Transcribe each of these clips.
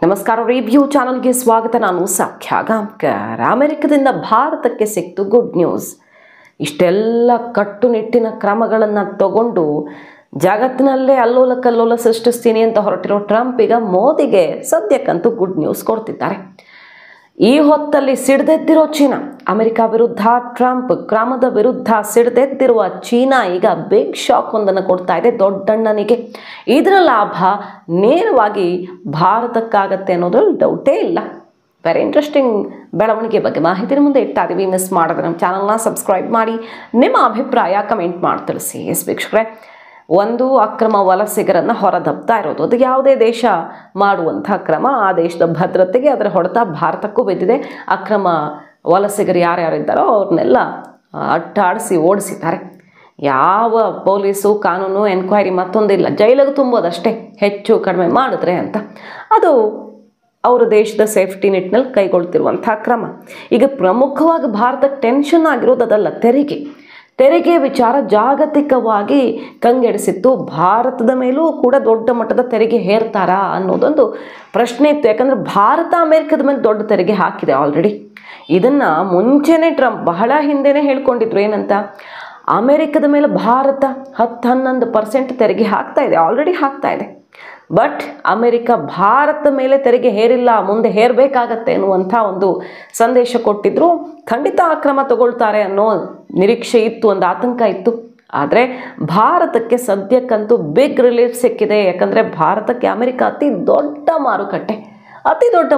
ನಮಸ್ಕಾರ, ರಿವ್ಯೂ ಚಾನಲ್ಗೆ ಸ್ವಾಗತ. ನಾನು ಸಾಕ್ಷ್ಯ ಗಾಂವ್ಕರ್. ಅಮೆರಿಕದಿಂದ ಭಾರತಕ್ಕೆ ಸಿಕ್ತು ಗುಡ್ ನ್ಯೂಸ್. ಇಷ್ಟೆಲ್ಲ ಕಟ್ಟುನಿಟ್ಟಿನ ಕ್ರಮಗಳನ್ನು ತಗೊಂಡು ಜಗತ್ತಿನಲ್ಲೇ ಅಲ್ಲೋಲ ಕಲ್ಲೋಲ ಸೃಷ್ಟಿಸ್ತೀನಿ ಅಂತ ಹೊರಟಿರೋ ಟ್ರಂಪ್ ಈಗ ಮೋದಿಗೆ ಸದ್ಯಕ್ಕಂತೂ ಗುಡ್ ನ್ಯೂಸ್ ಕೊಡ್ತಿದ್ದಾರೆ. ಈ ಹೊತ್ತಲ್ಲಿ ಸಿಡಿದೆದ್ದಿರೋ ಚೀನಾ, ಅಮೆರಿಕ ವಿರುದ್ಧ ಟ್ರಂಪ್ ಕ್ರಮದ ವಿರುದ್ಧ ಸಿಡಿದೆದ್ದಿರುವ ಚೀನಾ ಈಗ ಬಿಗ್ ಶಾಕ್ ಒಂದನ್ನು ಕೊಡ್ತಾ ಇದೆ ದೊಡ್ಡಣ್ಣನಿಗೆ. ಇದರ ಲಾಭ ನೇರವಾಗಿ ಭಾರತಕ್ಕಾಗತ್ತೆ ಅನ್ನೋದ್ರಲ್ಲಿ ಡೌಟೇ ಇಲ್ಲ. ವೆರಿ ಇಂಟ್ರೆಸ್ಟಿಂಗ್ ಬೆಳವಣಿಗೆ ಬಗ್ಗೆ ಮಾಹಿತಿ ಮುಂದೆ ಇಡ್ತಾ ಇದೀವಿ. ಮಿಸ್ ಮಾಡಿದ್ರೆ ನಮ್ಮ ಚಾನಲ್ನ ಸಬ್ಸ್ಕ್ರೈಬ್ ಮಾಡಿ, ನಿಮ್ಮ ಅಭಿಪ್ರಾಯ ಕಮೆಂಟ್ ಮಾಡಿ ತಿಳಿಸಿ. ವೀಕ್ಷಕರೇ, ಒಂದು ಅಕ್ರಮ ವಲಸಿಗರನ್ನು ಹೊರದಬ್ತಾ ಇರೋದು, ಅದು ಯಾವುದೇ ದೇಶ ಮಾಡುವಂಥ ಕ್ರಮ. ಆ ದೇಶದ ಭದ್ರತೆಗೆ ಅದರ ಹೊಡೆತ ಭಾರತಕ್ಕೂ ಬಿದ್ದಿದೆ. ಅಕ್ರಮ ವಲಸಿಗರು ಯಾರ್ಯಾರಿದ್ದಾರೋ ಅವ್ರನ್ನೆಲ್ಲ ಅಟ್ಟಾಡಿಸಿ ಓಡಿಸಿದ್ದಾರೆ. ಯಾವ ಪೊಲೀಸು ಕಾನೂನು ಎನ್ಕ್ವೈರಿ ಮತ್ತೊಂದಿಲ್ಲ, ಜೈಲಿಗೆ ತುಂಬೋದಷ್ಟೇ ಹೆಚ್ಚು ಕಡಿಮೆ ಮಾಡಿದ್ರೆ ಅಂತ. ಅದು ಅವರ ದೇಶದ ಸೇಫ್ಟಿ ನಿಟ್ಟಿನಲ್ಲಿ ಕೈಗೊಳ್ತಿರುವಂಥ ಕ್ರಮ. ಈಗ ಪ್ರಮುಖವಾಗಿ ಭಾರತಕ್ಕೆ ಟೆನ್ಷನ್ ಆಗಿರೋದು ಅದಲ್ಲ, ತೆರಿಗೆ ವಿಚಾರ ಜಾಗತಿಕವಾಗಿ ಕಂಗೆಡಿಸಿತ್ತು. ಭಾರತದ ಮೇಲೂ ಕೂಡ ದೊಡ್ಡ ಮಟ್ಟದ ತೆರಿಗೆ ಹೇರ್ತಾರಾ ಅನ್ನೋದೊಂದು ಪ್ರಶ್ನೆ ಇತ್ತು. ಯಾಕಂದರೆ ಭಾರತ ಅಮೆರಿಕದ ಮೇಲೆ ದೊಡ್ಡ ತೆರಿಗೆ ಹಾಕಿದೆ ಆಲ್ರೆಡಿ. ಇದನ್ನು ಮುಂಚೆನೇ ಟ್ರಂಪ್ ಬಹಳ ಹಿಂದೆನೇ ಹೇಳ್ಕೊಂಡಿದ್ರು. ಏನಂತ, ಅಮೆರಿಕದ ಮೇಲೆ ಭಾರತ 10-11% ತೆರಿಗೆ ಹಾಕ್ತಾ ಇದೆ, ಆಲ್ರೆಡಿ ಹಾಕ್ತಾ ಇದೆ. ಬಟ್ ಅಮೆರಿಕ ಭಾರತ ಮೇಲೆ ತೆರಿಗೆ ಹೇರಿಲ್ಲ, ಮುಂದೆ ಹೇರಬೇಕಾಗತ್ತೆ ಎನ್ನುವಂಥ ಒಂದು ಸಂದೇಶ ಕೊಟ್ಟಿದ್ರು. ಖಂಡಿತ ಆ ಕ್ರಮ ತಗೊಳ್ತಾರೆ ಅನ್ನೋ ನಿರೀಕ್ಷೆ ಇತ್ತು, ಒಂದು ಆತಂಕ ಇತ್ತು. ಆದರೆ ಭಾರತಕ್ಕೆ ಸದ್ಯಕ್ಕಂತೂ ಬಿಗ್ ರಿಲೀಫ್ ಸಿಕ್ಕಿದೆ. ಯಾಕಂದರೆ ಭಾರತಕ್ಕೆ ಅಮೆರಿಕ ಅತಿ ದೊಡ್ಡ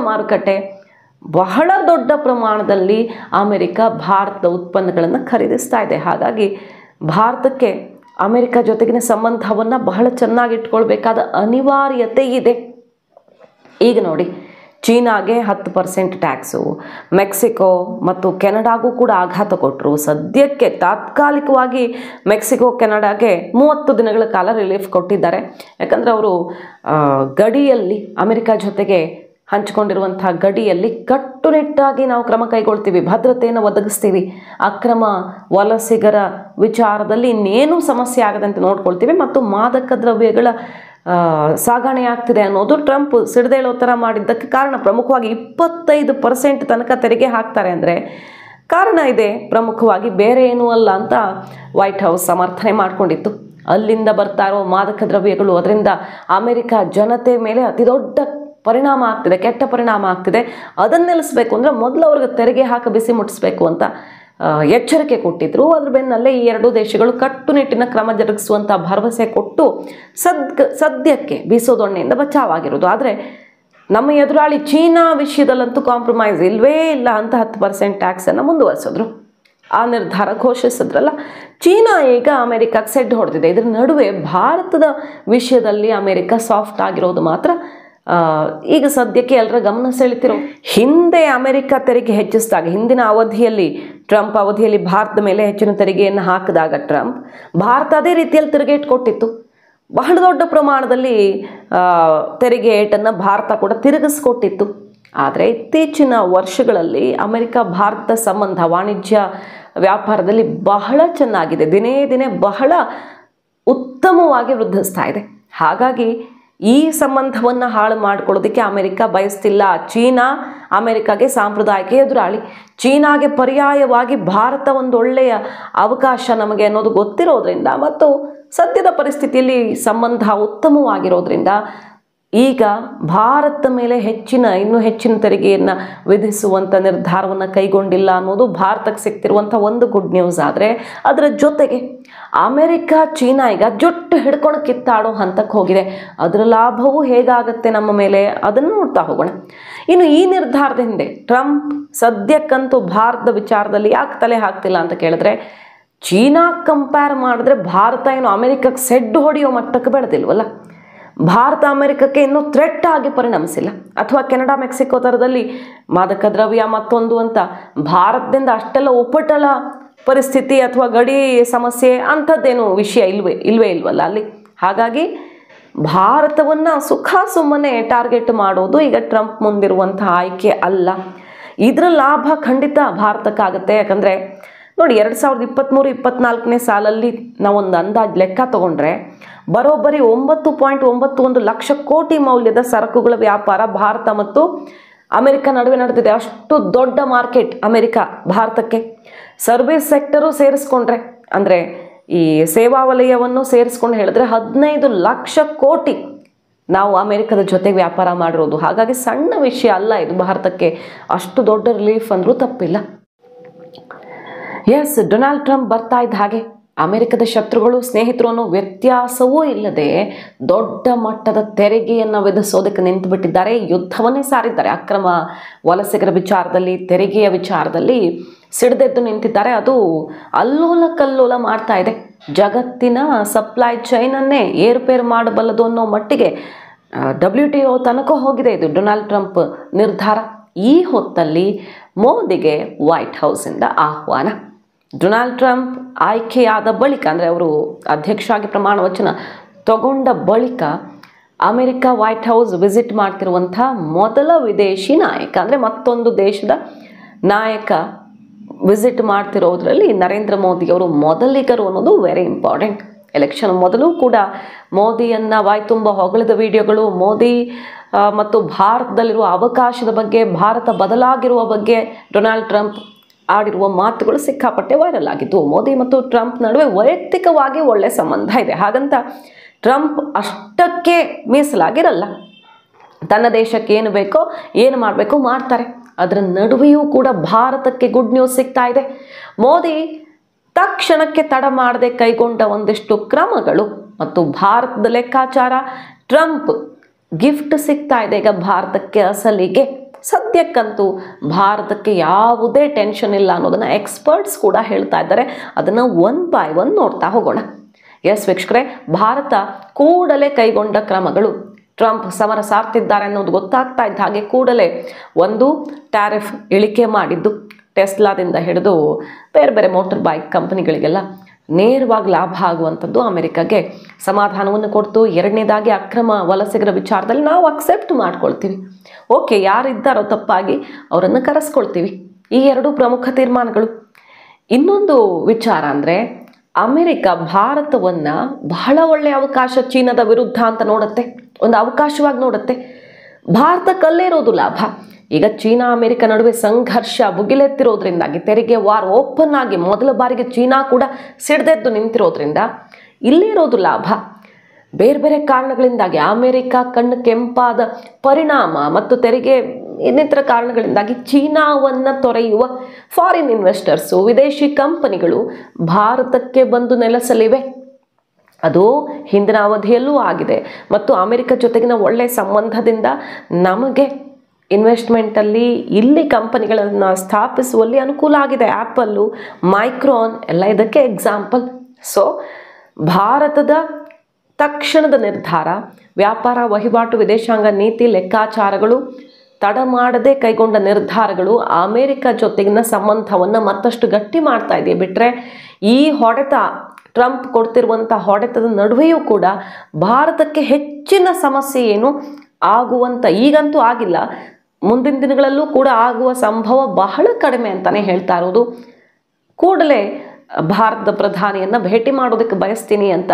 ಮಾರುಕಟ್ಟೆ. ಬಹಳ ದೊಡ್ಡ ಪ್ರಮಾಣದಲ್ಲಿ ಅಮೆರಿಕ ಭಾರತದ ಉತ್ಪನ್ನಗಳನ್ನು ಖರೀದಿಸ್ತಾ ಇದೆ. ಹಾಗಾಗಿ ಭಾರತಕ್ಕೆ ಅಮೆರಿಕ ಜೊತೆಗಿನ ಸಂಬಂಧವನ್ನು ಬಹಳ ಚೆನ್ನಾಗಿ ಇಟ್ಕೊಳ್ಬೇಕಾದ ಅನಿವಾರ್ಯತೆ ಇದೆ. ಈಗ ನೋಡಿ, ಚೀನಾಗೆ 10% ಟ್ಯಾಕ್ಸು, ಮೆಕ್ಸಿಕೋ ಮತ್ತು ಕೆನಡಾಗೂ ಕೂಡ ಆಘಾತ ಕೊಟ್ಟರು. ಸದ್ಯಕ್ಕೆ ತಾತ್ಕಾಲಿಕವಾಗಿ ಮೆಕ್ಸಿಕೋ ಕೆನಡಾಗೆ 30 ದಿನಗಳ ಕಾಲ ರಿಲೀಫ್ ಕೊಟ್ಟಿದ್ದಾರೆ. ಯಾಕಂದರೆ ಅವರು ಗಡಿಯಲ್ಲಿ ಅಮೆರಿಕ ಜೊತೆಗೆ ಹಂಚಿಕೊಂಡಿರುವಂಥ ಗಡಿಯಲ್ಲಿ ಕಟ್ಟುನಿಟ್ಟಾಗಿ ನಾವು ಕ್ರಮ ಕೈಗೊಳ್ತೀವಿ, ಭದ್ರತೆಯನ್ನು ಒದಗಿಸ್ತೀವಿ, ಅಕ್ರಮ ವಲಸಿಗರ ವಿಚಾರದಲ್ಲಿ ಇನ್ನೇನು ಸಮಸ್ಯೆ ಆಗದಂತೆ ನೋಡ್ಕೊಳ್ತೀವಿ, ಮತ್ತು ಮಾದಕ ದ್ರವ್ಯಗಳ ಸಾಗಣೆ ಆಗ್ತಿದೆ ಅನ್ನೋದು ಟ್ರಂಪ್ ಸಿಡಿದೇಳೋ ಥರ ಮಾಡಿದ್ದಕ್ಕೆ ಕಾರಣ. ಪ್ರಮುಖವಾಗಿ 25% ತನಕ ತೆರಿಗೆ ಹಾಕ್ತಾರೆ ಅಂದರೆ ಕಾರಣ ಇದೆ. ಪ್ರಮುಖವಾಗಿ ಬೇರೆ ಏನೂ ಅಲ್ಲ ಅಂತ ವೈಟ್ ಹೌಸ್ ಸಮರ್ಥನೆ ಮಾಡಿಕೊಂಡಿತ್ತು. ಅಲ್ಲಿಂದ ಬರ್ತಾ ಇರೋ ಮಾದಕ ದ್ರವ್ಯಗಳು, ಅದರಿಂದ ಅಮೆರಿಕ ಜನತೆ ಮೇಲೆ ಅತಿ ದೊಡ್ಡ ಪರಿಣಾಮ ಆಗ್ತಿದೆ, ಕೆಟ್ಟ ಪರಿಣಾಮ ಆಗ್ತಿದೆ. ಅದನ್ನು ನಿಲ್ಲಿಸಬೇಕು ಅಂದರೆ ಮೊದಲು ಅವ್ರಿಗೆ ತೆರಿಗೆ ಹಾಕಿ ಬಿಸಿ ಮುಟ್ಟಿಸ್ಬೇಕು ಅಂತ ಎಚ್ಚರಿಕೆ ಕೊಟ್ಟಿದ್ರು. ಅದ್ರ ಬೆನ್ನಲ್ಲೇ ಈ ಎರಡೂ ದೇಶಗಳು ಕಟ್ಟುನಿಟ್ಟಿನ ಕ್ರಮ ಜರುಗಿಸುವಂಥ ಭರವಸೆ ಕೊಟ್ಟು ಸದ್ಯಕ್ಕೆ ಬೀಸೋದೊಣ್ಣೆಯಿಂದ ಬಚಾವಾಗಿರೋದು. ಆದರೆ ನಮ್ಮ ಎದುರಾಳಿ ಚೀನಾ ವಿಷಯದಲ್ಲಂತೂ ಕಾಂಪ್ರಮೈಸ್ ಇಲ್ಲವೇ ಇಲ್ಲ ಅಂತ 10% ಟ್ಯಾಕ್ಸನ್ನು ಮುಂದುವರಿಸಿದ್ರು. ಆ ನಿರ್ಧಾರ ಘೋಷಿಸಿದ್ರಲ್ಲ. ಚೀನಾ ಈಗ ಅಮೆರಿಕಕ್ಕೆ ಸೆಡ್ ಹೊಡೆದಿದೆ. ಇದರ ನಡುವೆ ಭಾರತದ ವಿಷಯದಲ್ಲಿ ಅಮೆರಿಕ ಸಾಫ್ಟ್ ಆಗಿರೋದು ಮಾತ್ರ ಈಗ ಸದ್ಯಕ್ಕೆ ಎಲ್ಲರ ಗಮನ ಸೆಳೀತಿರೋ. ಹಿಂದೆ ಅಮೆರಿಕ ತೆರಿಗೆ ಹೆಚ್ಚಿಸಿದಾಗ, ಹಿಂದಿನ ಅವಧಿಯಲ್ಲಿ ಟ್ರಂಪ್ ಅವಧಿಯಲ್ಲಿ ಭಾರತದ ಮೇಲೆ ಹೆಚ್ಚಿನ ತೆರಿಗೆಯನ್ನು ಹಾಕಿದಾಗ ಭಾರತ ಅದೇ ರೀತಿಯಲ್ಲಿ ತೆರಿಗೆ ಇಟ್ಕೊಟ್ಟಿತ್ತು. ಬಹಳ ದೊಡ್ಡ ಪ್ರಮಾಣದಲ್ಲಿ ತೆರಿಗೆ ಏಟನ್ನು ಭಾರತ ಕೂಡ ತಿರುಗಿಸ್ಕೊಟ್ಟಿತ್ತು. ಆದರೆ ಇತ್ತೀಚಿನ ವರ್ಷಗಳಲ್ಲಿ ಅಮೆರಿಕ ಭಾರತ ಸಂಬಂಧ ವಾಣಿಜ್ಯ ವ್ಯಾಪಾರದಲ್ಲಿ ಬಹಳ ಚೆನ್ನಾಗಿದೆ, ದಿನೇ ದಿನೇ ಬಹಳ ಉತ್ತಮವಾಗಿ ವೃದ್ಧಿಸ್ತಾ ಇದೆ. ಹಾಗಾಗಿ ಈ ಸಂಬಂಧವನ್ನು ಹಾಳು ಮಾಡಿಕೊಳ್ಳೋದಕ್ಕೆ ಅಮೆರಿಕ ಬಯಸ್ತಿಲ್ಲ. ಚೀನಾ ಅಮೆರಿಕಾಗೆ ಸಾಂಪ್ರದಾಯಿಕ ಎದುರಾಳಿ. ಚೀನಾಗೆ ಪರ್ಯಾಯವಾಗಿ ಭಾರತ ಒಂದು ಒಳ್ಳೆಯ ಅವಕಾಶ ನಮಗೆ ಅನ್ನೋದು ಗೊತ್ತಿರೋದ್ರಿಂದ ಮತ್ತು ಸದ್ಯದ ಪರಿಸ್ಥಿತಿಯಲ್ಲಿ ಸಂಬಂಧ ಉತ್ತಮವಾಗಿರೋದ್ರಿಂದ ಈಗ ಭಾರತ ಮೇಲೆ ಇನ್ನೂ ಹೆಚ್ಚಿನ ತೆರಿಗೆಯನ್ನು ವಿಧಿಸುವಂಥ ನಿರ್ಧಾರವನ್ನು ಕೈಗೊಂಡಿಲ್ಲ ಅನ್ನೋದು ಭಾರತಕ್ಕೆ ಸಿಗ್ತಿರುವಂಥ ಒಂದು ಗುಡ್ ನ್ಯೂಸ್. ಆದರೆ ಅದರ ಜೊತೆಗೆ ಅಮೆರಿಕ ಚೀನಾ ಈಗ ಜೊಟ್ಟು ಹಿಡ್ಕೊಂಡು ಕಿತ್ತಾಡೋ ಹಂತಕ್ಕೆ ಹೋಗಿದೆ. ಅದರ ಲಾಭವೂ ಹೇಗಾಗುತ್ತೆ ನಮ್ಮ ಮೇಲೆ ಅದನ್ನು ನೋಡ್ತಾ ಹೋಗೋಣ. ಇನ್ನು ಈ ನಿರ್ಧಾರದ ಹಿಂದೆ ಟ್ರಂಪ್ ಸದ್ಯಕ್ಕಂತೂ ಭಾರತದ ವಿಚಾರದಲ್ಲಿ ಯಾಕೆ ತಲೆ ಹಾಕ್ತಿಲ್ಲ ಅಂತ ಕೇಳಿದ್ರೆ, ಚೀನಾ ಕಂಪೇರ್ ಮಾಡಿದ್ರೆ ಭಾರತ ಏನು ಅಮೆರಿಕಕ್ಕೆ ಸೆಡ್ಡು ಹೊಡೆಯೋ ಮಟ್ಟಕ್ಕೆ ಬೆಳೆದಿಲ್ವಲ್ಲ. ಭಾರತ ಅಮೆರಿಕಕ್ಕೆ ಇನ್ನೂ ಥ್ರೆಟ್ ಆಗಿ ಪರಿಣಮಿಸಿಲ್ಲ. ಅಥವಾ ಕೆನಡಾ ಮೆಕ್ಸಿಕೋ ಥರದಲ್ಲಿ ಮಾದಕ ದ್ರವ್ಯ ಮತ್ತೊಂದು ಅಂತ ಭಾರತದಿಂದ ಅಷ್ಟೆಲ್ಲ ಉಪಟಳ ಪರಿಸ್ಥಿತಿ ಅಥವಾ ಗಡಿ ಸಮಸ್ಯೆ ಅಂಥದ್ದೇನು ವಿಷಯ ಇಲ್ವಲ್ಲ ಅಲ್ಲಿ. ಹಾಗಾಗಿ ಭಾರತವನ್ನು ಸುಮ್ಮನೆ ಟಾರ್ಗೆಟ್ ಮಾಡೋದು ಈಗ ಟ್ರಂಪ್ ಮುಂದಿರುವಂಥ ಆಯ್ಕೆ ಅಲ್ಲ. ಇದರ ಲಾಭ ಖಂಡಿತ ಭಾರತಕ್ಕಾಗುತ್ತೆ. ಯಾಕಂದರೆ ನೋಡಿ, 2023-24 ಸಾಲಲ್ಲಿ ನಾವೊಂದು ಅಂದಾಜು ಲೆಕ್ಕ ತಗೊಂಡ್ರೆ ಬರೋಬ್ಬರಿ 9.91 ಲಕ್ಷ ಕೋಟಿ ಮೌಲ್ಯದ ಸರಕುಗಳ ವ್ಯಾಪಾರ ಭಾರತ ಮತ್ತು ಅಮೆರಿಕ ನಡುವೆ ನಡೆದಿದೆ. ಅಷ್ಟು ದೊಡ್ಡ ಮಾರ್ಕೆಟ್ ಅಮೆರಿಕ ಭಾರತಕ್ಕೆ. ಸರ್ವಿಸ್ ಸೆಕ್ಟರು ಸೇರಿಸ್ಕೊಂಡ್ರೆ, ಅಂದರೆ ಈ ಸೇವಾ ವಲಯವನ್ನು ಸೇರಿಸ್ಕೊಂಡು ಹೇಳಿದ್ರೆ 15 ಲಕ್ಷ ಕೋಟಿ ನಾವು ಅಮೆರಿಕದ ಜೊತೆ ವ್ಯಾಪಾರ ಮಾಡಿರೋದು. ಹಾಗಾಗಿ ಸಣ್ಣ ವಿಷಯ ಅಲ್ಲ ಇದು ಭಾರತಕ್ಕೆ. ಅಷ್ಟು ದೊಡ್ಡ ರಿಲೀಫ್ ಅಂದ್ರೂ ತಪ್ಪಿಲ್ಲ. ಎಸ್, ಡೊನಾಲ್ಡ್ ಟ್ರಂಪ್ ಬರ್ತಾ ಇದ್ದ ಹಾಗೆ ಅಮೆರಿಕದ ಶತ್ರುಗಳು ಸ್ನೇಹಿತರು ಅನ್ನೋ ವ್ಯತ್ಯಾಸವೂ ಇಲ್ಲದೆ ದೊಡ್ಡ ಮಟ್ಟದ ತೆರಿಗೆಯನ್ನು ವಿಧಿಸೋದಕ್ಕೆ ನಿಂತು ಬಿಟ್ಟಿದ್ದಾರೆ. ಯುದ್ಧವನ್ನೇ ಸಾರಿದ್ದಾರೆ. ಅಕ್ರಮ ವಲಸಿಗರ ವಿಚಾರದಲ್ಲಿ, ತೆರಿಗೆಯ ವಿಚಾರದಲ್ಲಿ ಸಿಡಿದೆದ್ದು ನಿಂತಿದ್ದಾರೆ. ಅದು ಅಲ್ಲೋಲ ಕಲ್ಲೋಲ ಮಾಡ್ತಾ ಇದೆ. ಜಗತ್ತಿನ ಸಪ್ಲೈ ಚೈನನ್ನೇ ಏರುಪೇರು ಮಾಡಬಲ್ಲದು ಅನ್ನೋ ಮಟ್ಟಿಗೆ WTO ತನಕ ಹೋಗಿದೆ ಇದು ಡೊನಾಲ್ಡ್ ಟ್ರಂಪ್ ನಿರ್ಧಾರ. ಈ ಹೊತ್ತಲ್ಲಿ ಮೋದಿಗೆ ವೈಟ್ ಹೌಸಿಂದ ಆಹ್ವಾನ. ಡೊನಾಲ್ಡ್ ಟ್ರಂಪ್ ಆಯ್ಕೆಯಾದ ಬಳಿಕ, ಅಂದರೆ ಅವರು ಅಧ್ಯಕ್ಷ ಆಗಿ ಪ್ರಮಾಣ ವಚನ ತಗೊಂಡ ಬಳಿಕ ಅಮೆರಿಕ ವೈಟ್ ಹೌಸ್ ವಿಸಿಟ್ ಮಾಡ್ತಿರುವಂಥ ಮೊದಲ ವಿದೇಶಿ ನಾಯಕ, ಅಂದರೆ ಮತ್ತೊಂದು ದೇಶದ ನಾಯಕ ವಿಸಿಟ್ ಮಾಡ್ತಿರೋದ್ರಲ್ಲಿ ನರೇಂದ್ರ ಮೋದಿಯವರು ಮೊದಲಿಗರು ಅನ್ನೋದು ವೆರಿ ಇಂಪಾರ್ಟೆಂಟ್. ಎಲೆಕ್ಷನ್ ಮೊದಲು ಕೂಡ ಮೋದಿಯನ್ನು ವಾಯ್ತುಂಬ ಹೊಗಳಿದ ವಿಡಿಯೋಗಳು, ಮೋದಿ ಮತ್ತು ಭಾರತದಲ್ಲಿರುವ ಅವಕಾಶದ ಬಗ್ಗೆ, ಭಾರತ ಬದಲಾಗಿರುವ ಬಗ್ಗೆ ಡೊನಾಲ್ಡ್ ಟ್ರಂಪ್ ಆಡಿರುವ ಮಾತುಗಳು ಸಿಕ್ಕಾಪಟ್ಟೆ ವೈರಲ್ ಆಗಿತ್ತು. ಮೋದಿ ಮತ್ತು ಟ್ರಂಪ್ ನಡುವೆ ವೈಯಕ್ತಿಕವಾಗಿ ಒಳ್ಳೆಯ ಸಂಬಂಧ ಇದೆ. ಹಾಗಂತ ಟ್ರಂಪ್ ಅಷ್ಟಕ್ಕೆ ಮೀಸಲಾಗಿರಲ್ಲ. ತನ್ನ ದೇಶಕ್ಕೆ ಏನು ಬೇಕೋ, ಏನು ಮಾಡಬೇಕೋ ಮಾಡ್ತಾರೆ. ಅದರ ನಡುವೆಯೂ ಕೂಡ ಭಾರತಕ್ಕೆ ಗುಡ್ ನ್ಯೂಸ್ ಸಿಗ್ತಾ ಇದೆ. ಮೋದಿ ತಕ್ಷಣಕ್ಕೆ ತಡ ಮಾಡದೆ ಕೈಗೊಂಡ ಒಂದಿಷ್ಟು ಕ್ರಮಗಳು ಮತ್ತು ಭಾರತದ ಲೆಕ್ಕಾಚಾರ, ಟ್ರಂಪ್ ಗಿಫ್ಟ್ ಸಿಗ್ತಾ ಇದೆ ಈಗ ಭಾರತಕ್ಕೆ. ಅಸಲಿಗೆ ಸದ್ಯಕ್ಕಂತೂ ಭಾರತಕ್ಕೆ ಯಾವುದೇ ಟೆನ್ಷನ್ ಇಲ್ಲ ಅನ್ನೋದನ್ನು ಎಕ್ಸ್ಪರ್ಟ್ಸ್ ಕೂಡ ಹೇಳ್ತಾ ಇದ್ದಾರೆ. ಅದನ್ನು ಒನ್ ಬೈ ಒನ್ ನೋಡ್ತಾ ಹೋಗೋಣ. ಎಸ್ ವೀಕ್ಷಕರೇ, ಭಾರತ ಕೂಡಲೇ ಕೈಗೊಂಡ ಕ್ರಮಗಳು. ಟ್ರಂಪ್ ಸಮರ ಸಾರ್ತಿದ್ದಾರೆ ಅನ್ನೋದು ಗೊತ್ತಾಗ್ತಾ ಇದ್ದ ಹಾಗೆ ಕೂಡಲೇ ಒಂದು ಟ್ಯಾರಿಫ್ ಇಳಿಕೆ ಮಾಡಿದ್ದು, ಟೆಸ್ಲಾದಿಂದ ಹಿಡಿದು ಬೇರೆ ಬೇರೆ ಮೋಟರ್ ಬೈಕ್ ಕಂಪನಿಗಳಿಗೆಲ್ಲ ನೇರವಾಗಿ ಲಾಭ ಆಗುವಂಥದ್ದು ಅಮೆರಿಕಾಗೆ ಸಮಾಧಾನವನ್ನು ಕೊಡ್ತು. ಎರಡನೇದಾಗಿ ಅಕ್ರಮ ವಲಸಿಗರ ವಿಚಾರದಲ್ಲಿ ನಾವು ಅಕ್ಸೆಪ್ಟ್ ಮಾಡ್ಕೊಳ್ತೀವಿ. ಓಕೆ, ಯಾರಿದ್ದಾರೋ ತಪ್ಪಾಗಿ ಅವರನ್ನು ಕರೆಸ್ಕೊಳ್ತೀವಿ. ಈ ಎರಡು ಪ್ರಮುಖ ತೀರ್ಮಾನಗಳು. ಇನ್ನೊಂದು ವಿಚಾರ ಅಂದರೆ ಅಮೆರಿಕ ಭಾರತವನ್ನು ಬಹಳ ಒಳ್ಳೆಯ ಅವಕಾಶ ಚೀನಾದ ವಿರುದ್ಧ ಅಂತ ನೋಡುತ್ತೆ, ಒಂದು ಅವಕಾಶವಾಗಿ ನೋಡುತ್ತೆ. ಭಾರತಕ್ಕಲ್ಲೇ ಇರೋದು ಲಾಭ. ಈಗ ಚೀನಾ ಅಮೆರಿಕ ನಡುವೆ ಸಂಘರ್ಷ ಭುಗಿಲೆತ್ತಿರೋದ್ರಿಂದಾಗಿ, ತೆರಿಗೆ ವಾರ್ ಓಪನ್ ಆಗಿ ಮೊದಲ ಬಾರಿಗೆ ಚೀನಾ ಕೂಡ ಸಿಡಿದೆದ್ದು ನಿಂತಿರೋದ್ರಿಂದ ಇಲ್ಲೇ ಇರೋದು ಲಾಭ. ಬೇರೆ ಬೇರೆ ಕಾರಣಗಳಿಂದಾಗಿ ಅಮೆರಿಕ ಕಣ್ಣು ಕೆಂಪಾದ ಪರಿಣಾಮ ಮತ್ತು ತೆರಿಗೆ ಇನ್ನಿತರ ಕಾರಣಗಳಿಂದಾಗಿ ಚೀನಾವನ್ನು ತೊರೆಯುವ ಫಾರಿನ್ ಇನ್ವೆಸ್ಟರ್ಸು, ವಿದೇಶಿ ಕಂಪನಿಗಳು ಭಾರತಕ್ಕೆ ಬಂದು ನೆಲೆಸಲಿವೆ. ಅದು ಹಿಂದಿನ ಅವಧಿಯಲ್ಲೂ ಆಗಿದೆ ಮತ್ತು ಅಮೆರಿಕ ಜೊತೆಗಿನ ಒಳ್ಳೆಯ ಸಂಬಂಧದಿಂದ ನಮಗೆ ಇನ್ವೆಸ್ಟ್ಮೆಂಟಲ್ಲಿ ಇಲ್ಲಿ ಕಂಪನಿಗಳನ್ನು ಸ್ಥಾಪಿಸುವಲ್ಲಿ ಅನುಕೂಲ ಆಗಿದೆ. ಆ್ಯಪಲ್ಲು, ಮೈಕ್ರಾನ್ ಎಲ್ಲ ಇದಕ್ಕೆ ಎಕ್ಸಾಂಪಲ್. ಸೊ ಭಾರತದ ತಕ್ಷಣದ ನಿರ್ಧಾರ, ವ್ಯಾಪಾರ, ವಹಿವಾಟು, ವಿದೇಶಾಂಗ ನೀತಿ, ಲೆಕ್ಕಾಚಾರಗಳು, ತಡ ಮಾಡದೆ ಕೈಗೊಂಡ ನಿರ್ಧಾರಗಳು ಅಮೆರಿಕ ಜೊತೆಗಿನ ಸಂಬಂಧವನ್ನು ಮತ್ತಷ್ಟು ಗಟ್ಟಿ ಮಾಡ್ತಾ ಇದೆ. ಬಿಟ್ಟರೆ ಈ ಹೊಡೆತ, ಟ್ರಂಪ್ ಕೊಡ್ತಿರುವಂಥ ಹೊಡೆತದ ನಡುವೆಯೂ ಕೂಡ ಭಾರತಕ್ಕೆ ಹೆಚ್ಚಿನ ಸಮಸ್ಯೆ ಏನು ಆಗುವಂಥ, ಈಗಂತೂ ಆಗಿಲ್ಲ, ಮುಂದಿನ ದಿನಗಳಲ್ಲೂ ಕೂಡ ಆಗುವ ಸಂಭವ ಬಹಳ ಕಡಿಮೆ ಅಂತಲೇ ಹೇಳ್ತಾ ಇರೋದು. ಕೂಡಲೇ ಭಾರತದ ಪ್ರಧಾನಿಯನ್ನು ಭೇಟಿ ಮಾಡೋದಕ್ಕೆ ಬಯಸ್ತೀನಿ ಅಂತ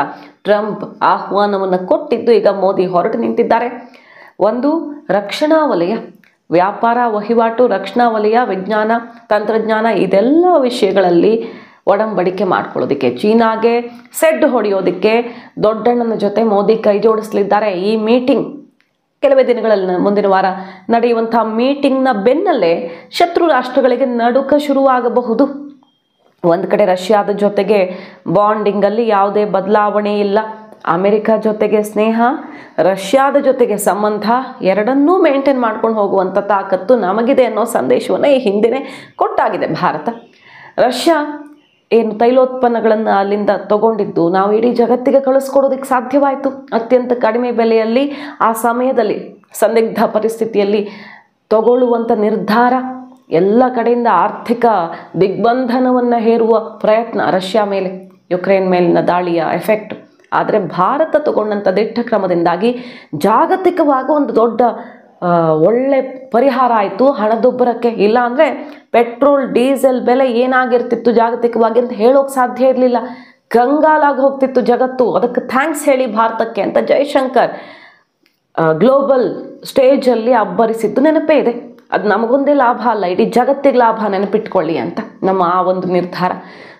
ಟ್ರಂಪ್ ಆಹ್ವಾನವನ್ನು ಕೊಟ್ಟಿದ್ದು ಈಗ ಮೋದಿ ಹೊರಟು ನಿಂತಿದ್ದಾರೆ. ಒಂದು ರಕ್ಷಣಾ ವಲಯ, ವ್ಯಾಪಾರ, ವಹಿವಾಟು, ರಕ್ಷಣಾ ವಲಯ, ವಿಜ್ಞಾನ, ತಂತ್ರಜ್ಞಾನ, ಇದೆಲ್ಲ ವಿಷಯಗಳಲ್ಲಿ ಒಡಂಬಡಿಕೆ ಮಾಡ್ಕೊಳ್ಳೋದಕ್ಕೆ, ಚೀನಾಗೆ ಸೆಡ್ ಹೊಡೆಯೋದಕ್ಕೆ ದೊಡ್ಡಣ್ಣನ ಜೊತೆ ಮೋದಿ ಕೈ ಜೋಡಿಸಲಿದ್ದಾರೆ. ಈ ಮೀಟಿಂಗ್ ಕೆಲವೇ ದಿನಗಳಲ್ಲಿ, ಮುಂದಿನ ವಾರ ನಡೆಯುವಂಥ ಮೀಟಿಂಗ್ನ ಬೆನ್ನಲ್ಲೇ ಶತ್ರು ರಾಷ್ಟ್ರಗಳಿಗೆ ನಡುಕ ಶುರುವಾಗಬಹುದು. ಒಂದು ಕಡೆ ರಷ್ಯಾದ ಜೊತೆಗೆ ಬಾಂಡಿಂಗಲ್ಲಿ ಯಾವುದೇ ಬದಲಾವಣೆ ಇಲ್ಲ. ಅಮೆರಿಕ ಜೊತೆಗೆ ಸ್ನೇಹ, ರಷ್ಯಾದ ಜೊತೆಗೆ ಸಂಬಂಧ, ಎರಡನ್ನೂ ಮೇಂಟೈನ್ ಮಾಡ್ಕೊಂಡು ಹೋಗುವಂಥ ತಾಕತ್ತು ನಮಗಿದೆ ಅನ್ನೋ ಸಂದೇಶವನ್ನು ಈ ಹಿಂದೆನೇ ಕೊಟ್ಟಾಗಿದೆ ಭಾರತ. ರಷ್ಯಾ ಏನು ತೈಲೋತ್ಪನ್ನಗಳನ್ನು ಅಲ್ಲಿಂದ ತಗೊಂಡಿದ್ದು ನಾವು ಇಡೀ ಜಗತ್ತಿಗೆ ಕಳಿಸ್ಕೊಡೋದಕ್ಕೆ ಸಾಧ್ಯವಾಯಿತು ಅತ್ಯಂತ ಕಡಿಮೆ ಬೆಲೆಯಲ್ಲಿ. ಆ ಸಮಯದಲ್ಲಿ ಸಂದಿಗ್ಧ ಪರಿಸ್ಥಿತಿಯಲ್ಲಿ ತಗೊಳ್ಳುವಂಥ ನಿರ್ಧಾರ, ಎಲ್ಲ ಕಡೆಯಿಂದ ಆರ್ಥಿಕ ದಿಗ್ಬಂಧನವನ್ನು ಹೇರುವ ಪ್ರಯತ್ನ ರಷ್ಯಾ ಮೇಲೆ, ಯುಕ್ರೇನ್ ಮೇಲಿನ ದಾಳಿಯ ಎಫೆಕ್ಟ್. ಆದರೆ ಭಾರತ ತಗೊಂಡಂಥ ದಿಟ್ಟ ಕ್ರಮದಿಂದಾಗಿ ಜಾಗತಿಕವಾಗಿ ಒಂದು ದೊಡ್ಡ ಒಳ್ಳೆ ಪರಿಹಾರ ಆಯಿತು ಹಣದುಬ್ಬರಕ್ಕೆ. ಇಲ್ಲ ಅಂದರೆ ಪೆಟ್ರೋಲ್ ಡೀಸೆಲ್ ಬೆಲೆ ಏನಾಗಿರ್ತಿತ್ತು ಜಾಗತಿಕವಾಗಿ ಅಂತ ಹೇಳೋಕೆ ಸಾಧ್ಯ ಇರಲಿಲ್ಲ. ಕಂಗಾಲಾಗಿ ಹೋಗ್ತಿತ್ತು ಜಗತ್ತು. ಅದಕ್ಕೆ ಥ್ಯಾಂಕ್ಸ್ ಹೇಳಿ ಭಾರತಕ್ಕೆ ಅಂತ ಜೈಶಂಕರ್ ಗ್ಲೋಬಲ್ ಸ್ಟೇಜಲ್ಲಿ ಅಬ್ಬರಿಸಿದ್ದು ನೆನಪೇ ಇದೆ. ಅದು ನಮಗೊಂದೇ ಲಾಭ ಅಲ್ಲ, ಇಡೀ ಜಗತ್ತಿಗೆ ಲಾಭ, ನೆನಪಿಟ್ಕೊಳ್ಳಿ ಅಂತ ನಮ್ಮ ಆ ಒಂದು ನಿರ್ಧಾರ.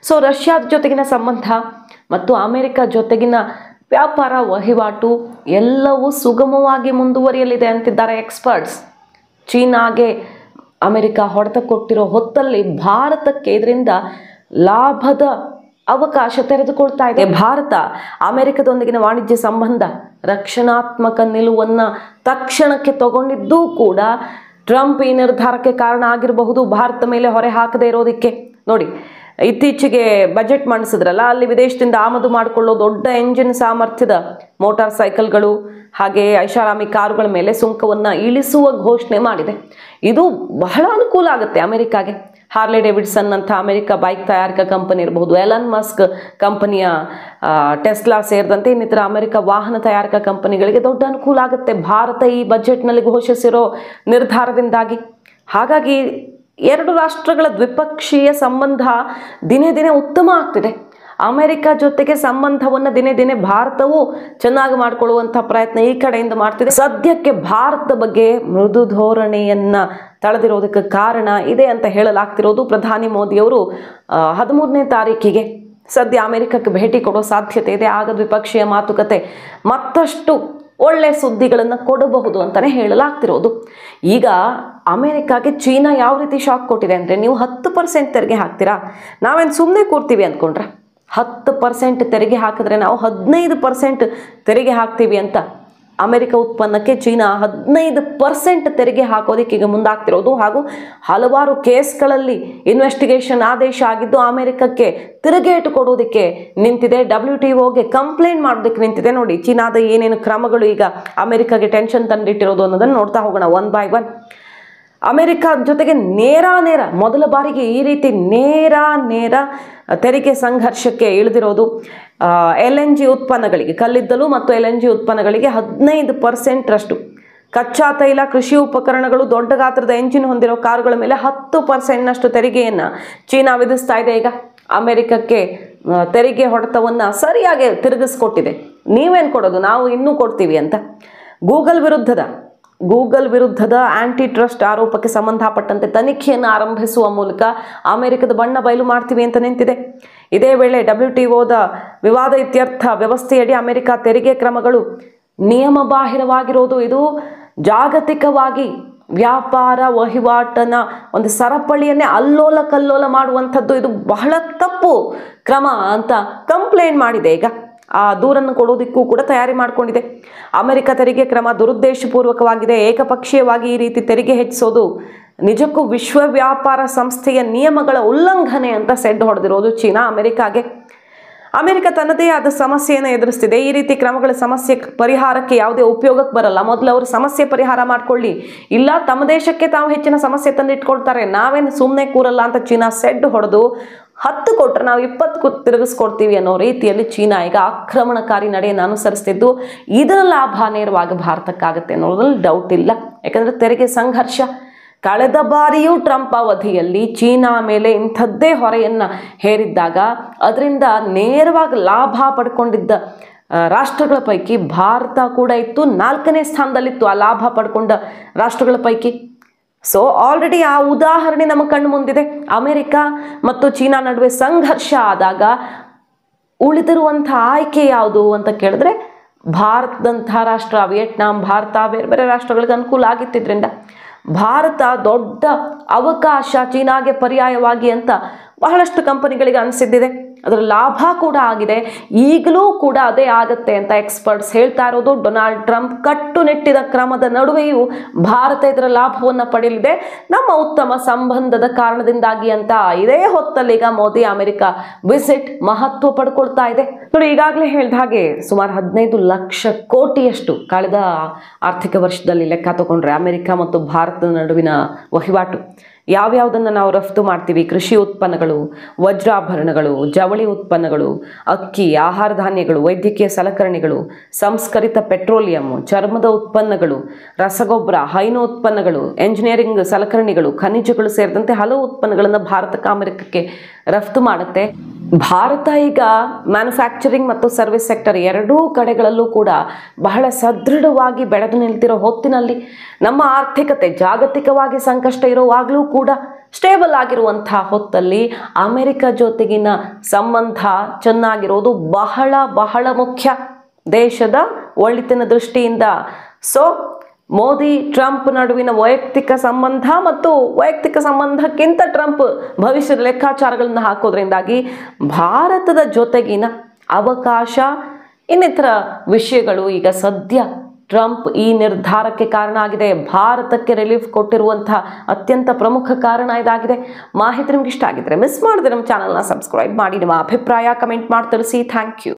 ಸೊ ರಷ್ಯಾದ ಜೊತೆಗಿನ ಸಂಬಂಧ ಮತ್ತು ಅಮೆರಿಕ ಜೊತೆಗಿನ ವ್ಯಾಪಾರ ವಹಿವಾಟು ಎಲ್ಲವೂ ಸುಗಮವಾಗಿ ಮುಂದುವರಿಯಲಿದೆ ಅಂತಿದ್ದಾರೆ ಎಕ್ಸ್ಪರ್ಟ್ಸ್. ಚೀನಾಗೆ ಅಮೆರಿಕ ಹೊಡೆತ ಕೊಟ್ಟಿರೋ ಹೊತ್ತಲ್ಲಿ ಭಾರತಕ್ಕೆ ಇದರಿಂದ ಲಾಭದ ಅವಕಾಶ ತೆರೆದುಕೊಳ್ತಾ ಇದೆ. ಭಾರತ ಅಮೆರಿಕದೊಂದಿಗಿನ ವಾಣಿಜ್ಯ ಸಂಬಂಧ ರಕ್ಷಣಾತ್ಮಕ ನಿಲುವನ್ನು ತಕ್ಷಣಕ್ಕೆ ತಗೊಂಡಿದ್ದೂ ಕೂಡ ಟ್ರಂಪ್ ಈ ನಿರ್ಧಾರಕ್ಕೆ ಕಾರಣ ಆಗಿರಬಹುದು, ಭಾರತ ಮೇಲೆ ಹೊರೆ ಹಾಕದೇ ಇರೋದಕ್ಕೆ. ನೋಡಿ, ಇತ್ತೀಚೆಗೆ ಬಜೆಟ್ ಮಂಡಿಸಿದ್ರಲ್ಲ, ಅಲ್ಲಿ ವಿದೇಶದಿಂದ ಆಮದು ಮಾಡಿಕೊಳ್ಳೋ ದೊಡ್ಡ ಎಂಜಿನ್ ಸಾಮರ್ಥ್ಯದ ಮೋಟಾರ್ ಸೈಕಲ್ಗಳು ಹಾಗೆ ಐಷಾರಾಮಿ ಕಾರುಗಳ ಮೇಲೆ ಸುಂಕವನ್ನು ಇಳಿಸುವ ಘೋಷಣೆ ಮಾಡಿದೆ. ಇದು ಬಹಳ ಅನುಕೂಲ ಆಗುತ್ತೆ ಅಮೆರಿಕಾಗೆ. ಹಾರ್ಲೆ ಡೇವಿಡ್ಸನ್ ಅಂತ ಅಮೆರಿಕ ಬೈಕ್ ತಯಾರಿಕಾ ಕಂಪನಿ ಇರಬಹುದು, ಎಲನ್ ಮಸ್ಕ್ ಕಂಪನಿಯ ಟೆಸ್ಲಾ ಸೇರಿದಂತೆ ಇನ್ನಿತರ ಅಮೆರಿಕ ವಾಹನ ತಯಾರಿಕಾ ಕಂಪನಿಗಳಿಗೆ ದೊಡ್ಡ ಅನುಕೂಲ ಆಗುತ್ತೆ ಭಾರತ ಈ ಬಜೆಟ್ನಲ್ಲಿ ಘೋಷಿಸಿರೋ ನಿರ್ಧಾರದಿಂದಾಗಿ. ಹಾಗಾಗಿ ಎರಡು ರಾಷ್ಟ್ರಗಳ ದ್ವಿಪಕ್ಷೀಯ ಸಂಬಂಧ ದಿನೇ ದಿನೇ ಉತ್ತಮ ಆಗ್ತಿದೆ. ಅಮೆರಿಕ ಜೊತೆಗೆ ಸಂಬಂಧವನ್ನು ದಿನೇ ದಿನೇ ಭಾರತವು ಚೆನ್ನಾಗಿ ಮಾಡಿಕೊಳ್ಳುವಂಥ ಪ್ರಯತ್ನ ಈ ಕಡೆಯಿಂದ ಮಾಡ್ತಿದೆ. ಸದ್ಯಕ್ಕೆ ಭಾರತದ ಬಗ್ಗೆ ಮೃದು ಧೋರಣೆಯನ್ನು ತಳೆದಿರೋದಕ್ಕೆ ಕಾರಣ ಇದೆ ಅಂತ ಹೇಳಲಾಗ್ತಿರೋದು. ಪ್ರಧಾನಿ ಮೋದಿಯವರು 13ನೇ ತಾರೀಕಿಗೆ ಸದ್ಯ ಅಮೆರಿಕಕ್ಕೆ ಭೇಟಿ ಕೊಡೋ ಸಾಧ್ಯತೆ ಇದೆ. ಆಗ ದ್ವಿಪಕ್ಷೀಯ ಮಾತುಕತೆ ಮತ್ತಷ್ಟು ಒಳ್ಳೆ ಸುದ್ದಿಗಳನ್ನು ಕೊಡಬಹುದು ಅಂತಲೇ ಹೇಳಲಾಗ್ತಿರೋದು. ಈಗ ಅಮೆರಿಕಾಗೆ ಚೀನಾ ಯಾವ ರೀತಿ ಶಾಕ್ ಕೊಟ್ಟಿದೆ ಅಂದರೆ, ನೀವು 10% ತೆರಿಗೆ ಹಾಕ್ತೀರಾ, ನಾವೇನು ಸುಮ್ಮನೆ ಕೂರ್ತೀವಿ ಅಂದ್ಕೊಂಡ್ರೆ, 10% ತೆರಿಗೆ ಹಾಕಿದ್ರೆ ನಾವು 15% ತೆರಿಗೆ ಹಾಕ್ತೀವಿ ಅಂತ ಅಮೆರಿಕ ಉತ್ಪನ್ನಕ್ಕೆ ಚೀನಾ 15% ತೆರಿಗೆ ಹಾಕೋದಕ್ಕೆ ಈಗ ಮುಂದಾಗ್ತಿರೋದು. ಹಾಗೂ ಹಲವಾರು ಕೇಸ್ಗಳಲ್ಲಿ ಇನ್ವೆಸ್ಟಿಗೇಷನ್ ಆದೇಶ ಆಗಿದ್ದು ಅಮೆರಿಕಕ್ಕೆ ತಿರುಗೇಟು ಕೊಡೋದಕ್ಕೆ ನಿಂತಿದೆ, WTOಗೆ ಕಂಪ್ಲೇಂಟ್ ಮಾಡೋದಕ್ಕೆ ನಿಂತಿದೆ. ನೋಡಿ, ಚೀನಾದ ಏನೇನು ಕ್ರಮಗಳು ಈಗ ಅಮೆರಿಕಾಗೆ ಟೆನ್ಷನ್ ತಂದಿಟ್ಟಿರೋದು ಅನ್ನೋದನ್ನು ನೋಡ್ತಾ ಹೋಗೋಣ ಒನ್ ಬೈ ಒನ್. ಅಮೆರಿಕ ಜೊತೆಗೆ ನೇರ ಮೊದಲ ಬಾರಿಗೆ ಈ ರೀತಿ ನೇರ ತೆರಿಗೆ ಸಂಘರ್ಷಕ್ಕೆ ಇಳಿದಿರೋದು. LNG ಉತ್ಪನ್ನಗಳಿಗೆ, ಕಲ್ಲಿದ್ದಲು ಮತ್ತು LNG ಉತ್ಪನ್ನಗಳಿಗೆ 15% ಕಚ್ಚಾ ತೈಲ, ಕೃಷಿ ಉಪಕರಣಗಳು, ದೊಡ್ಡ ಗಾತ್ರದ ಎಂಜಿನ್ ಹೊಂದಿರೋ ಕಾರುಗಳ ಮೇಲೆ 10% ತೆರಿಗೆಯನ್ನು ಚೀನಾ ವಿಧಿಸ್ತಾ ಇದೆ. ಈಗ ಅಮೆರಿಕಕ್ಕೆ ತೆರಿಗೆ ಹೊಡೆತವನ್ನು ಸರಿಯಾಗಿ ತಿರುಗಿಸ್ಕೊಟ್ಟಿದೆ. ನೀವೇನು ಕೊಡೋದು, ನಾವು ಇನ್ನೂ ಕೊಡ್ತೀವಿ ಅಂತ. ಗೂಗಲ್ ವಿರುದ್ಧದ ಆಂಟಿ ಟ್ರಸ್ಟ್ ಆರೋಪಕ್ಕೆ ಸಂಬಂಧಪಟ್ಟಂತೆ ತನಿಖೆಯನ್ನು ಆರಂಭಿಸುವ ಮೂಲಕ ಅಮೆರಿಕದ ಬಣ್ಣ ಬಯಲು ಮಾಡ್ತೀವಿ ಅಂತ ನಿಂತಿದೆ. ಇದೇ ವೇಳೆ WTOದ ವಿವಾದ ಇತ್ಯರ್ಥ ವ್ಯವಸ್ಥೆಯಡಿ ಅಮೆರಿಕ ತೆರಿಗೆ ಕ್ರಮಗಳು ನಿಯಮಬಾಹಿರವಾಗಿರೋದು. ಇದು ಜಾಗತಿಕವಾಗಿ ವ್ಯಾಪಾರ ವಹಿವಾಟನ ಒಂದು ಸರಪಳಿಯನ್ನೇ ಅಲ್ಲೋಲ ಕಲ್ಲೋಲ ಮಾಡುವಂಥದ್ದು. ಇದು ಬಹಳ ತಪ್ಪು ಕ್ರಮ ಅಂತ ಕಂಪ್ಲೇಂಟ್ ಮಾಡಿದೆ. ಈಗ ಆ ದೂರನ್ನು ಕೊಡೋದಕ್ಕೂ ಕೂಡ ತಯಾರಿ ಮಾಡಿಕೊಂಡಿದೆ. ಅಮೆರಿಕ ತೆರಿಗೆ ಕ್ರಮ ದುರುದ್ದೇಶಪೂರ್ವಕವಾಗಿದೆ, ಏಕಪಕ್ಷೀಯವಾಗಿ ಈ ರೀತಿ ತೆರಿಗೆ ಹೆಚ್ಚಿಸೋದು ನಿಜಕ್ಕೂ ವಿಶ್ವ ವ್ಯಾಪಾರ ಸಂಸ್ಥೆಯ ನಿಯಮಗಳ ಉಲ್ಲಂಘನೆ ಅಂತ ಸೆಡ್ ಹೊಡೆದಿರೋದು ಚೀನಾ ಅಮೆರಿಕಾಗೆ. ಅಮೆರಿಕ ತನ್ನದೇ ಆದ ಸಮಸ್ಯೆಯನ್ನು ಎದುರಿಸ್ತಿದೆ. ಈ ರೀತಿ ಕ್ರಮಗಳ ಸಮಸ್ಯೆ ಪರಿಹಾರಕ್ಕೆ ಯಾವುದೇ ಉಪಯೋಗಕ್ಕೆ ಬರಲ್ಲ. ಮೊದಲು ಅವರು ಸಮಸ್ಯೆ ಪರಿಹಾರ ಮಾಡ್ಕೊಳ್ಳಿ, ಇಲ್ಲ ತಮ್ಮ ದೇಶಕ್ಕೆ ತಾವು ಹೆಚ್ಚಿನ ಸಮಸ್ಯೆ ತಂದಿಟ್ಕೊಳ್ತಾರೆ, ನಾವೇನು ಸುಮ್ಮನೆ ಕೂರಲ್ಲ ಅಂತ ಚೀನಾ ಸೆಡ್ ಹೊಡೆದು 10 ಕೊಟ್ಟರೆ ನಾವು 20 ತಿರುಗಿಸ್ಕೊಡ್ತೀವಿ ಅನ್ನೋ ರೀತಿಯಲ್ಲಿ ಚೀನಾ ಈಗ ಆಕ್ರಮಣಕಾರಿ ನಡೆಯನ್ನು ಅನುಸರಿಸ್ತಿದ್ದು, ಇದರ ಲಾಭ ನೇರವಾಗಿ ಭಾರತಕ್ಕಾಗುತ್ತೆ ಅನ್ನೋದ್ರಲ್ಲಿ ಡೌಟ್ ಇಲ್ಲ. ಯಾಕಂದರೆ ತೆರಿಗೆ ಸಂಘರ್ಷ ಕಳೆದ ಬಾರಿಯೂ ಟ್ರಂಪ್ ಅವಧಿಯಲ್ಲಿ ಚೀನಾ ಮೇಲೆ ಇಂಥದ್ದೇ ಹೊರೆಯನ್ನು ಹೇರಿದ್ದಾಗ ಅದರಿಂದ ನೇರವಾಗಿ ಲಾಭ ಪಡ್ಕೊಂಡಿದ್ದ ರಾಷ್ಟ್ರಗಳ ಪೈಕಿ ಭಾರತ ಕೂಡ ಇತ್ತು. 4ನೇ ಸ್ಥಾನದಲ್ಲಿತ್ತು ಆ ಲಾಭ ಪಡ್ಕೊಂಡ ರಾಷ್ಟ್ರಗಳ ಪೈಕಿ. ಸೊ ಆಲ್ರೆಡಿ ಆ ಉದಾಹರಣೆ ನಮ್ಮ ಕಣ್ಣು ಮುಂದಿದೆ. ಅಮೆರಿಕ ಮತ್ತು ಚೀನಾ ನಡುವೆ ಸಂಘರ್ಷ ಆದಾಗ ಉಳಿದಿರುವಂಥ ಆಯ್ಕೆ ಯಾವುದು ಅಂತ ಕೇಳಿದ್ರೆ ಭಾರತದಂಥ ರಾಷ್ಟ್ರ, ವಿಯೆಟ್ನಾಂ, ಭಾರತ ಬೇರೆ ಬೇರೆ ರಾಷ್ಟ್ರಗಳಿಗೆ ಅನುಕೂಲ ಆಗಿದ್ದರಿಂದ ಭಾರತ ದೊಡ್ಡ ಅವಕಾಶ ಚೀನಾಗೆ ಪರ್ಯಾಯವಾಗಿ ಅಂತ ಬಹಳಷ್ಟು ಕಂಪನಿಗಳಿಗೆ ಅನಿಸಿದ್ದಿದೆ. ಅದರ ಲಾಭ ಕೂಡ ಆಗಿದೆ. ಈಗಲೂ ಕೂಡ ಅದೇ ಆಗತ್ತೆ ಅಂತ ಎಕ್ಸ್ಪರ್ಟ್ಸ್ ಹೇಳ್ತಾ ಇರೋದು. ಡೊನಾಲ್ಡ್ ಟ್ರಂಪ್ ಕಟ್ಟುನಿಟ್ಟಿನ ಕ್ರಮದ ನಡುವೆಯೂ ಭಾರತ ಇದರ ಲಾಭವನ್ನು ಪಡೆಯಲಿದೆ ನಮ್ಮ ಉತ್ತಮ ಸಂಬಂಧದ ಕಾರಣದಿಂದಾಗಿ ಅಂತ ಇದೇ ಹೊತ್ತಲ್ಲಿ ಈಗ ಮೋದಿ ಅಮೆರಿಕ ವಿಸಿಟ್ ಮಹತ್ವ ಪಡ್ಕೊಳ್ತಾ ಇದೆ. ನೋಡಿ, ಈಗಾಗಲೇ ಹೇಳಿದ ಹಾಗೆ ಸುಮಾರು 15 ಲಕ್ಷ ಕೋಟಿಯಷ್ಟು ಕಳೆದ ಆರ್ಥಿಕ ವರ್ಷದಲ್ಲಿ ಲೆಕ್ಕ ತಗೊಂಡ್ರೆ ಅಮೆರಿಕ ಮತ್ತು ಭಾರತದ ನಡುವಿನ ವಹಿವಾಟು ಯಾವ್ಯಾವುದನ್ನು ನಾವು ರಫ್ತು ಮಾಡ್ತೀವಿ, ಕೃಷಿ ಉತ್ಪನ್ನಗಳು, ವಜ್ರಾಭರಣಗಳು, ಜವಳಿ ಉತ್ಪನ್ನಗಳು, ಅಕ್ಕಿ, ಆಹಾರ ಧಾನ್ಯಗಳು, ವೈದ್ಯಕೀಯ ಸಲಕರಣೆಗಳು, ಸಂಸ್ಕರಿತ ಪೆಟ್ರೋಲಿಯಂ, ಚರ್ಮದ ಉತ್ಪನ್ನಗಳು, ರಸಗೊಬ್ಬರ, ಹೈನು ಉತ್ಪನ್ನಗಳು, ಎಂಜಿನಿಯರಿಂಗ್ ಸಲಕರಣೆಗಳು, ಖನಿಜಗಳು ಸೇರಿದಂತೆ ಹಲವು ಉತ್ಪನ್ನಗಳನ್ನು ಭಾರತಕ್ಕೆ ಅಮೆರಿಕಕ್ಕೆ ರಫ್ತು ಮಾಡುತ್ತೆ. ಭಾರತ ಈಗ ಮ್ಯಾನುಫ್ಯಾಕ್ಚರಿಂಗ್ ಮತ್ತು ಸರ್ವಿಸ್ ಸೆಕ್ಟರ್ ಎರಡೂ ಕಡೆಗಳಲ್ಲೂ ಕೂಡ ಬಹಳ ಸದೃಢವಾಗಿ ಬೆಳೆದು ನಿಲ್ತಿರೋ ಹೊತ್ತಿನಲ್ಲಿ ನಮ್ಮ ಆರ್ಥಿಕತೆ ಜಾಗತಿಕವಾಗಿ ಸಂಕಷ್ಟ ಇರುವಾಗಲೂ ಕೂಡ ಸ್ಟೇಬಲ್ ಆಗಿರುವಂಥ ಹೊತ್ತಲ್ಲಿ ಅಮೆರಿಕ ಜೊತೆಗಿನ ಸಂಬಂಧ ಚೆನ್ನಾಗಿರೋದು ಬಹಳ ಬಹಳ ಮುಖ್ಯ ದೇಶದ ಒಳಿತಿನ ದೃಷ್ಟಿಯಿಂದ. ಸೊ ಮೋದಿ ಟ್ರಂಪ್ ನಡುವಿನ ವೈಯಕ್ತಿಕ ಸಂಬಂಧ ಮತ್ತು ವೈಯಕ್ತಿಕ ಸಂಬಂಧಕ್ಕಿಂತ ಟ್ರಂಪ್ ಭವಿಷ್ಯದ ಲೆಕ್ಕಾಚಾರಗಳನ್ನು ಹಾಕೋದ್ರಿಂದಾಗಿ ಭಾರತದ ಜೊತೆಗಿನ ಅವಕಾಶ ಇನ್ನಿತರ ವಿಷಯಗಳು ಈಗ ಸದ್ಯ ಟ್ರಂಪ್ ಈ ನಿರ್ಧಾರಕ್ಕೆ ಕಾರಣ ಆಗಿದೆ. ಭಾರತಕ್ಕೆ ರಿಲೀಫ್ ಕೊಟ್ಟಿರುವಂತಹ ಅತ್ಯಂತ ಪ್ರಮುಖ ಕಾರಣ ಇದಾಗಿದೆ. ಮಾಹಿತಿ ನಿಮ್ಗೆ ಇಷ್ಟ ಆಗಿದ್ರೆ ಮಿಸ್ ಮಾಡಿದ್ರೆ ನಮ್ಮ ಚಾನಲ್ನ ಸಬ್ಸ್ಕ್ರೈಬ್ ಮಾಡಿ, ನಿಮ್ಮ ಅಭಿಪ್ರಾಯ ಕಮೆಂಟ್ ಮಾಡಿ ತಿಳಿಸಿ. Thank you.